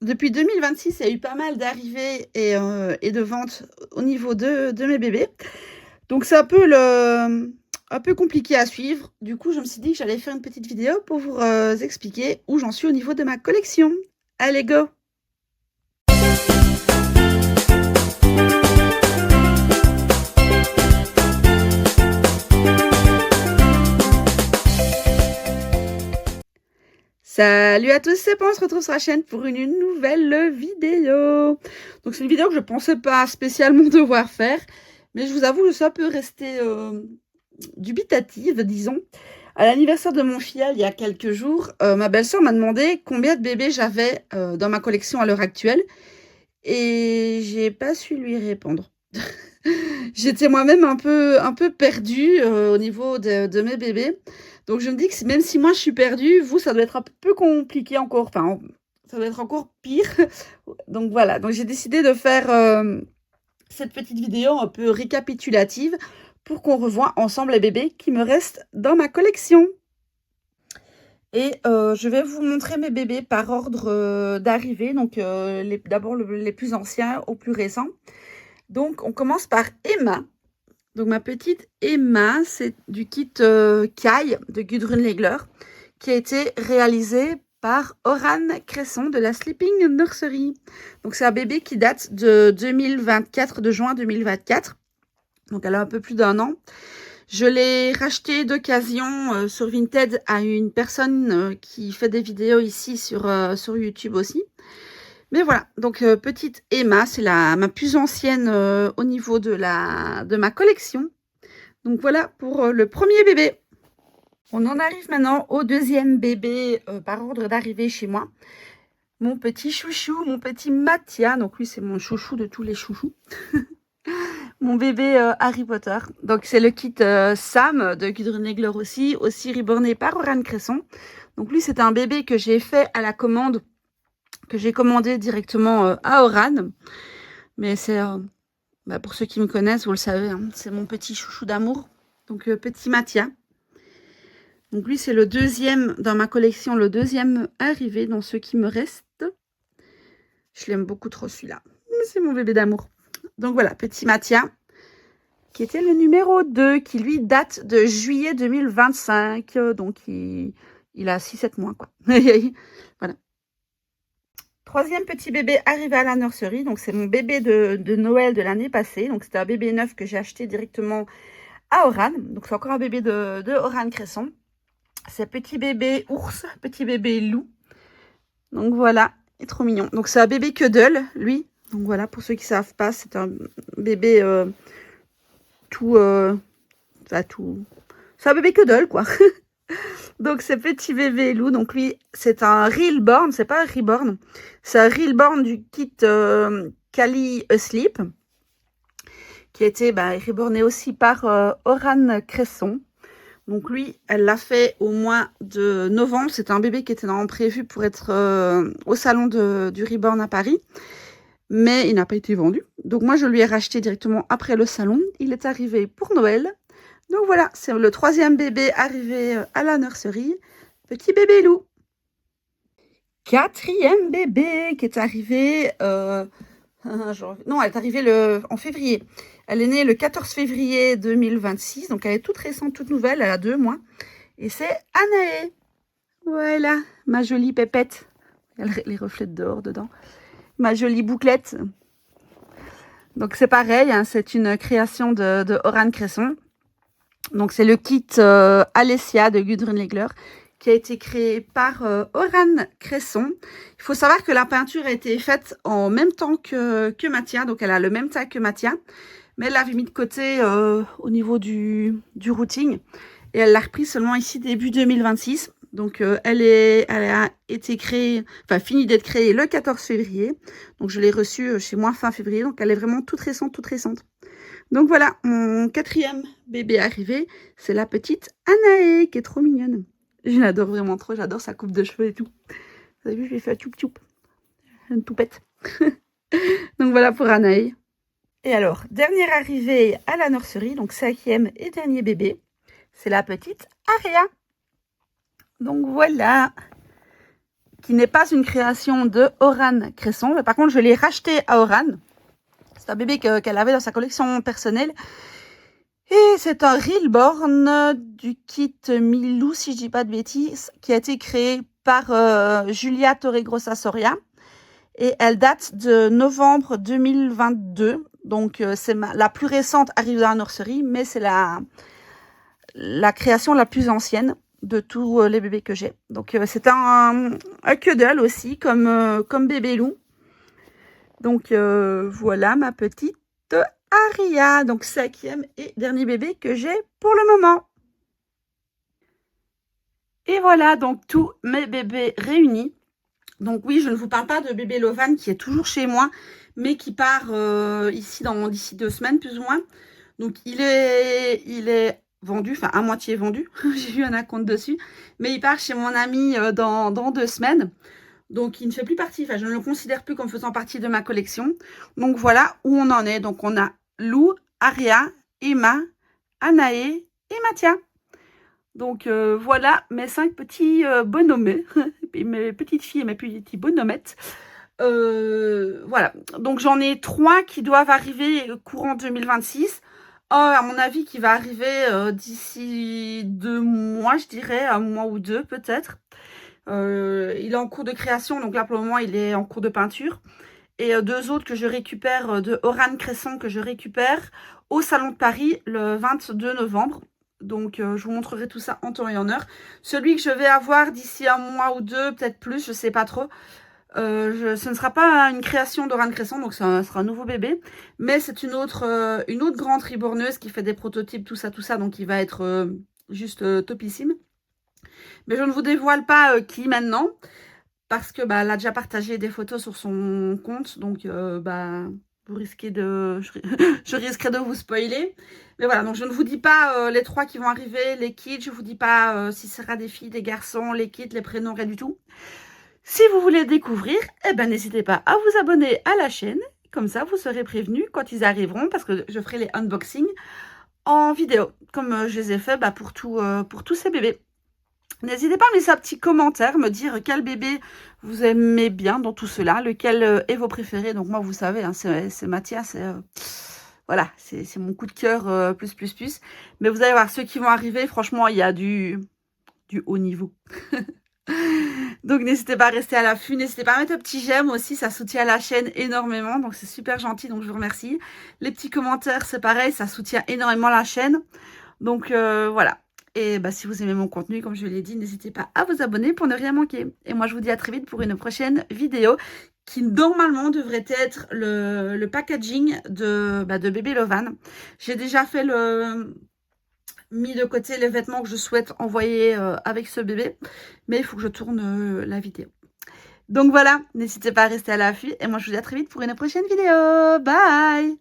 depuis 2026, il y a eu pas mal d'arrivées et de ventes au niveau de mes bébés. Donc c'est un peu compliqué à suivre. Du coup, je me suis dit que j'allais faire une petite vidéo pour vous expliquer où j'en suis au niveau de ma collection. Allez, go! Salut à tous, c'est Pan, on se retrouve sur la chaîne pour une nouvelle vidéo. Donc c'est une vidéo que je pensais pas spécialement devoir faire, mais je vous avoue, je suis un peu restée dubitative, disons. À l'anniversaire de mon filleul, il y a quelques jours, ma belle-sœur m'a demandé combien de bébés j'avais dans ma collection à l'heure actuelle, et j'ai pas su lui répondre. J'étais moi-même un peu perdue au niveau de mes bébés. Donc je me dis que même si moi je suis perdue, vous, ça doit être un peu compliqué encore. Enfin, ça doit être encore pire. Donc voilà, donc j'ai décidé de faire cette petite vidéo un peu récapitulative pour qu'on revoie ensemble les bébés qui me restent dans ma collection. Et je vais vous montrer mes bébés par ordre d'arrivée. Donc d'abord les plus anciens aux plus récents. Donc on commence par Emma. Donc ma petite Emma, c'est du kit Kai de Gudrun Legler qui a été réalisé par Oran Cresson de la Sleeping Nursery. Donc c'est un bébé qui date de 2024, de juin 2024. Donc elle a un peu plus d'1 an. Je l'ai racheté d'occasion sur Vinted à une personne qui fait des vidéos ici sur YouTube aussi. Mais voilà, donc petite Emma, c'est ma plus ancienne au niveau de ma collection. Donc voilà pour le premier bébé. On en arrive maintenant au deuxième bébé par ordre d'arrivée chez moi. Mon petit chouchou, mon petit Mathia. Donc lui, c'est mon chouchou de tous les chouchous. Mon bébé Harry Potter. Donc c'est le kit Sam de Gudrun Legler aussi reborné par Oran Cresson. Donc lui, c'est un bébé que j'ai fait à la commande, que j'ai commandé directement à Oran. Mais c'est, pour ceux qui me connaissent, vous le savez, hein, c'est mon petit chouchou d'amour. Donc petit Mathia. Donc lui, c'est le deuxième dans ma collection, le deuxième arrivé dans ceux qui me restent. Je l'aime beaucoup trop celui-là. C'est mon bébé d'amour. Donc voilà, petit Mathia, qui était le numéro 2, qui lui date de juillet 2025. Donc il a 6-7 mois, quoi. Voilà. Troisième petit bébé arrivé à la nurserie. Donc c'est mon bébé de Noël de l'année passée. Donc c'était un bébé neuf que j'ai acheté directement à Oran. Donc c'est encore un bébé de Oran Cresson. C'est petit bébé ours, petit bébé loup. Donc voilà, il est trop mignon. Donc c'est un bébé queudel, lui. Donc voilà, pour ceux qui ne savent pas, c'est un bébé tout... C'est un bébé queudel, quoi. Donc c'est petit bébé loup. Donc lui, c'est un Reborn, c'est pas un Reborn. C'est un Reborn du kit Cali Asleep, qui a été reborné aussi par Oran Cresson. Donc lui, elle l'a fait au mois de novembre. C'était un bébé qui était normalement prévu pour être au salon du Reborn à Paris. Mais il n'a pas été vendu. Donc moi, je lui ai racheté directement après le salon. Il est arrivé pour Noël. Donc voilà, c'est le troisième bébé arrivé à la nurserie. Petit bébé loup. Quatrième bébé qui est arrivé... non, elle est arrivée en février. Elle est née le 14 février 2026. Donc elle est toute récente, toute nouvelle. Elle a 2 mois. Et c'est Anaé. Voilà, ma jolie pépette. Il y a les reflets dehors dedans. Ma jolie bouclette. Donc c'est pareil, hein, c'est une création de Oran Cresson. Donc c'est le kit Alessia de Gudrun Legler qui a été créé par Oran Cresson. Il faut savoir que la peinture a été faite en même temps que Mathia. Donc elle a le même taille que Mathia. Mais elle l'avait mis de côté au niveau du routing. Et elle l'a repris seulement ici début 2026. Donc elle a été créée, enfin finie d'être créée le 14 février. Donc je l'ai reçue chez moi fin février. Donc elle est vraiment toute récente, toute récente. Donc voilà, mon quatrième bébé arrivé, c'est la petite Anaé, qui est trop mignonne. Je l'adore vraiment trop, j'adore sa coupe de cheveux et tout. Vous avez vu, je lui ai fait un tchoup-tchoup. Une toupette. Donc voilà pour Anaé. Et alors, dernière arrivée à la nurserie, donc 5e et dernier bébé, c'est la petite Aria. Donc voilà, qui n'est pas une création de Oran Cresson. Mais par contre, je l'ai racheté à Oran. C'est un bébé qu'elle avait dans sa collection personnelle. Et c'est un Reelborn du kit Milou, si je dis pas de bêtises, qui a été créé par Julia Torregrossa Soria. Et elle date de novembre 2022. Donc, c'est la plus récente arrivée dans la nurserie, mais c'est la création la plus ancienne de tous les bébés que j'ai. Donc, c'est un cuddle aussi, comme bébé loup. Donc, voilà ma petite Aria. Donc, 5e et dernier bébé que j'ai pour le moment. Et voilà, donc, tous mes bébés réunis. Donc oui, je ne vous parle pas de bébé Lovan qui est toujours chez moi, mais qui part ici d'ici 2 semaines plus ou moins. Donc il est vendu, enfin à moitié vendu. J'ai eu un acompte dessus, mais il part chez mon ami dans 2 semaines. Donc il ne fait plus partie, enfin je ne le considère plus comme faisant partie de ma collection. Donc voilà où on en est. Donc on a Lou, Aria, Emma, Anaé et Mathia. Donc voilà mes 5 petits bonhommes, mes petites filles et mes petits bonhommettes. Voilà, donc j'en ai 3 qui doivent arriver courant 2026. À mon avis, qui va arriver d'ici 2 mois, je dirais, 1 mois ou 2 peut-être. Il est en cours de création, donc là pour le moment il est en cours de peinture. Et 2 autres que je récupère de Oran Cresson, que je récupère au Salon de Paris le 22 novembre. Donc, je vous montrerai tout ça en temps et en heure. Celui que je vais avoir d'ici 1 mois ou 2, peut-être plus, je sais pas trop. Ce ne sera pas une création d'Oran Cresson, donc ça sera un nouveau bébé. Mais c'est une autre grande riborneuse qui fait des prototypes, tout ça. Donc, il va être juste topissime. Mais je ne vous dévoile pas qui maintenant. Parce que elle a déjà partagé des photos sur son compte. Donc, vous risquez de... je risquerai de vous spoiler. Mais voilà, donc je ne vous dis pas les 3 qui vont arriver, les kits. Je ne vous dis pas si ce sera des filles, des garçons, les kits, les prénoms, rien du tout. Si vous voulez découvrir, n'hésitez pas à vous abonner à la chaîne. Comme ça, vous serez prévenus quand ils arriveront. Parce que je ferai les unboxings en vidéo. Comme je les ai fait pour tous ces bébés. N'hésitez pas à me laisser un petit commentaire, me dire quel bébé vous aimez bien dans tout cela, lequel est vos préférés. Donc moi, vous savez, hein, c'est Mathias, voilà, c'est mon coup de cœur plus. Mais vous allez voir, ceux qui vont arriver, franchement, il y a du haut niveau. Donc n'hésitez pas à rester à l'affût, n'hésitez pas à mettre un petit j'aime aussi, ça soutient la chaîne énormément, donc c'est super gentil, donc je vous remercie. Les petits commentaires, c'est pareil, ça soutient énormément la chaîne. Donc voilà. Et si vous aimez mon contenu, comme je l'ai dit, n'hésitez pas à vous abonner pour ne rien manquer. Et moi, je vous dis à très vite pour une prochaine vidéo qui, normalement, devrait être le packaging de bébé Lovan. J'ai déjà fait mis de côté les vêtements que je souhaite envoyer avec ce bébé. Mais il faut que je tourne la vidéo. Donc voilà, n'hésitez pas à rester à l'affût. Et moi, je vous dis à très vite pour une prochaine vidéo. Bye!